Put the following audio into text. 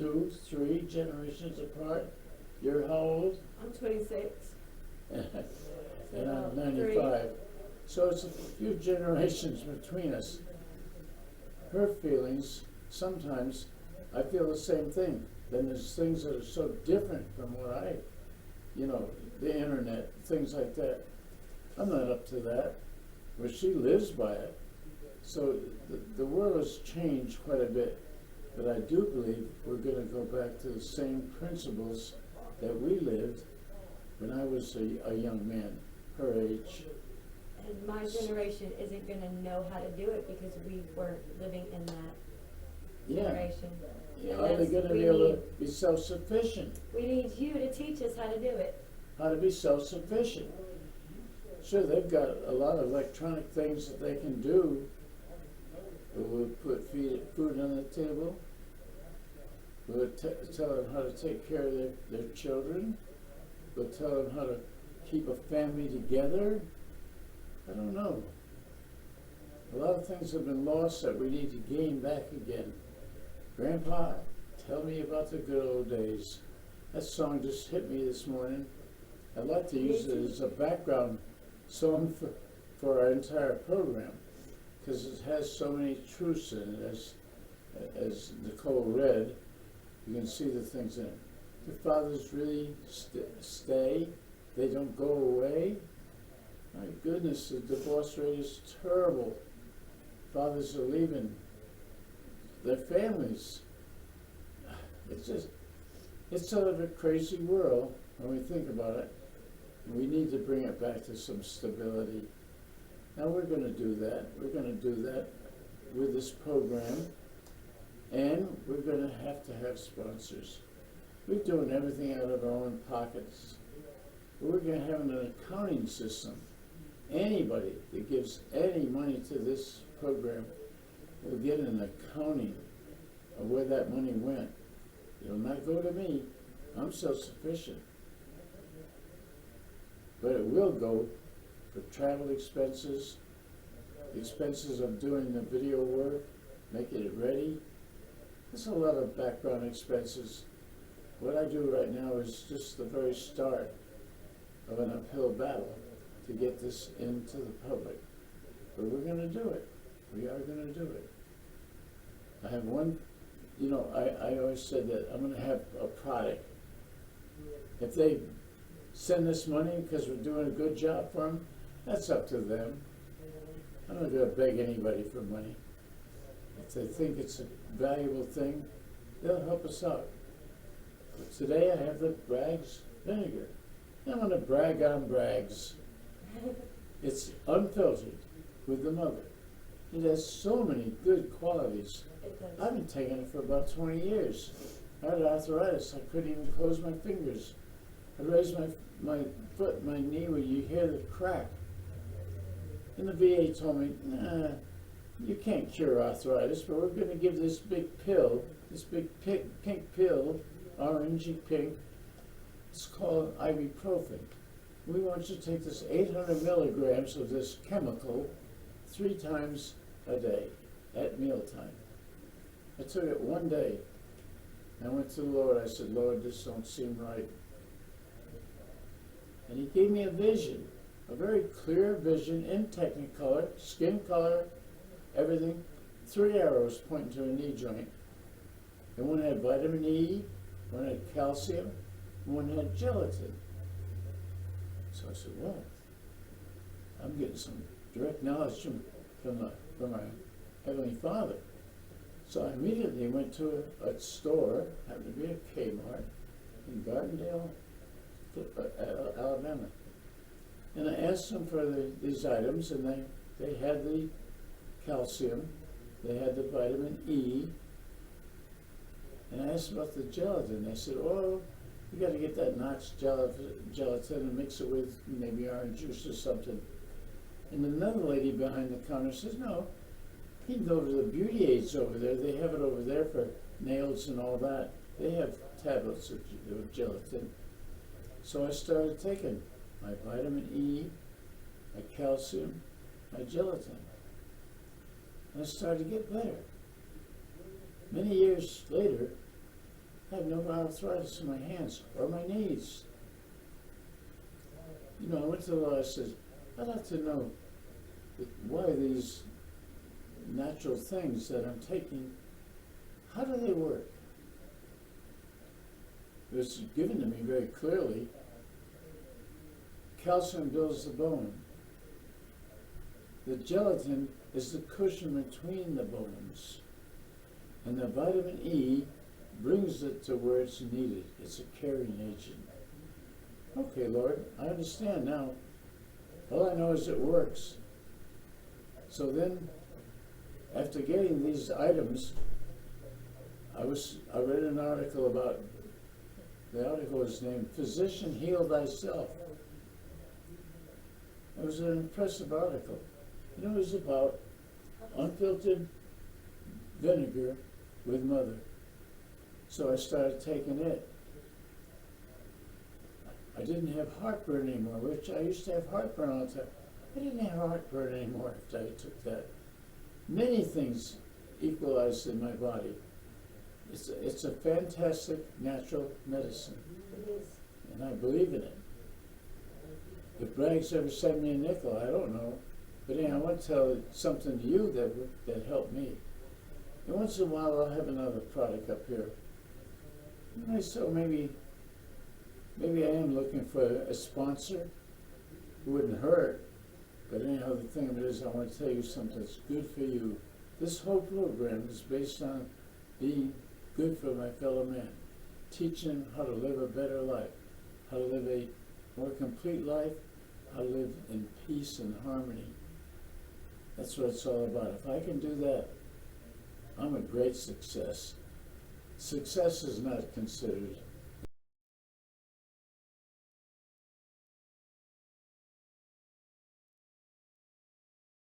2, 3 generations apart. You're how old? I'm 26. And I'm 95. So it's a few generations between us. Her feelings, sometimes I feel the same thing. Then there's things that are so different from what I, the internet, things like that. I'm not up to that. But she lives by it. So the world has changed quite a bit. But I do believe we're going to go back to the same principles that we lived when I was a young man, her age. And my generation isn't going to know how to do it because we weren't living in that generation. Yeah. Are they going to be able to be self-sufficient? We need you to teach us how to do it. How to be self-sufficient. Sure, they've got a lot of electronic things that they can do. We'll put food on the table. We'll tell them how to take care of their children. We'll tell them how to keep a family together. I don't know. A lot of things have been lost that we need to gain back again. Grandpa, tell me about the good old days. That song just hit me this morning. I'd like to use it as a background song for our entire program, because it has so many truths in it, as Nicole read. You can see the things in it. Do fathers really stay? They don't go away? My goodness, the divorce rate is terrible. Fathers are leaving their families. It's sort of a crazy world when we think about it. We need to bring it back to some stability. Now we're going to do that. We're going to do that with this program. And we're going to have sponsors. We're doing everything out of our own pockets. We're going to have an accounting system. Anybody that gives any money to this program will get an accounting of where that money went. It'll not go to me. I'm self-sufficient. But it will go for travel expenses, the expenses of doing the video work, making it ready. There's a lot of background expenses. What I do right now is just the very start of an uphill battle to get this into the public. But we're going to do it. We are going to do it. I have one, I always said that I'm going to have a product. If they send us money because we're doing a good job for them, that's up to them. I'm not going to beg anybody for money. If they think it's a valuable thing, they'll help us out. But today I have the Bragg's vinegar. I want to brag on Bragg's. It's unfiltered with the mother. It has so many good qualities. I've been taking it for about 20 years. I had arthritis. I couldn't even close my fingers. I'd raise my foot, my knee, where you hear the crack. And the VA told me, nah, you can't cure arthritis, but we're going to give this big pill, this big pink pill, orangey pink. It's called ibuprofen. We want you to take this 800 milligrams of this chemical 3 times a day at mealtime. I took it one day. I went to the Lord. I said, Lord, this don't seem right. And he gave me a vision, a very clear vision in Technicolor, skin color, everything. 3 arrows pointing to a knee joint. And one had vitamin E, one had calcium, and one had gelatin. So I said, well, I'm getting some direct knowledge from my Heavenly Father. So I immediately went to a store, happened to be a Kmart, in Gardendale, Alabama. And I asked them for these items, and they had the calcium, they had the vitamin E, and I asked about the gelatin. They said, oh, you got to get that notched gelatin and mix it with maybe orange juice or something. And another lady behind the counter says, no, you can go to the beauty aids over there. They have it over there for nails and all that. They have tablets of gelatin. So I started taking my vitamin E, my calcium, my gelatin. And I started to get better. Many years later, I have no arthritis in my hands or my knees. You know, I went to the law, I said, I'd like to know why these natural things that I'm taking, how do they work? It was given to me very clearly. Calcium builds the bone. The gelatin is the cushion between the bones. And the vitamin E brings it to where it's needed. It's a carrying agent. Okay, Lord, I understand now. All I know is it works. So then, after getting these items, I read an article about, the article was named Physician Heal Thyself. It was an impressive article. You know, it was about unfiltered vinegar with mother. So I started taking it. I didn't have heartburn anymore, which I used to have heartburn all the time. I didn't have heartburn anymore after I took that. Many things equalized in my body. It's a fantastic natural medicine, It is. and I believe in it. If Bragg's ever sent me a nickel, I don't know. But anyway, I want to tell something to you that helped me. And once in a while, I'll have another product up here. And so maybe I am looking for a sponsor. It wouldn't hurt. But anyhow, the thing of it is, I want to tell you something that's good for you. This whole program is based on being good for my fellow man, teaching how to live a better life, how to live a more complete life, how to live in peace and harmony. That's what it's all about. If I can do that, I'm a great success. Success is not considered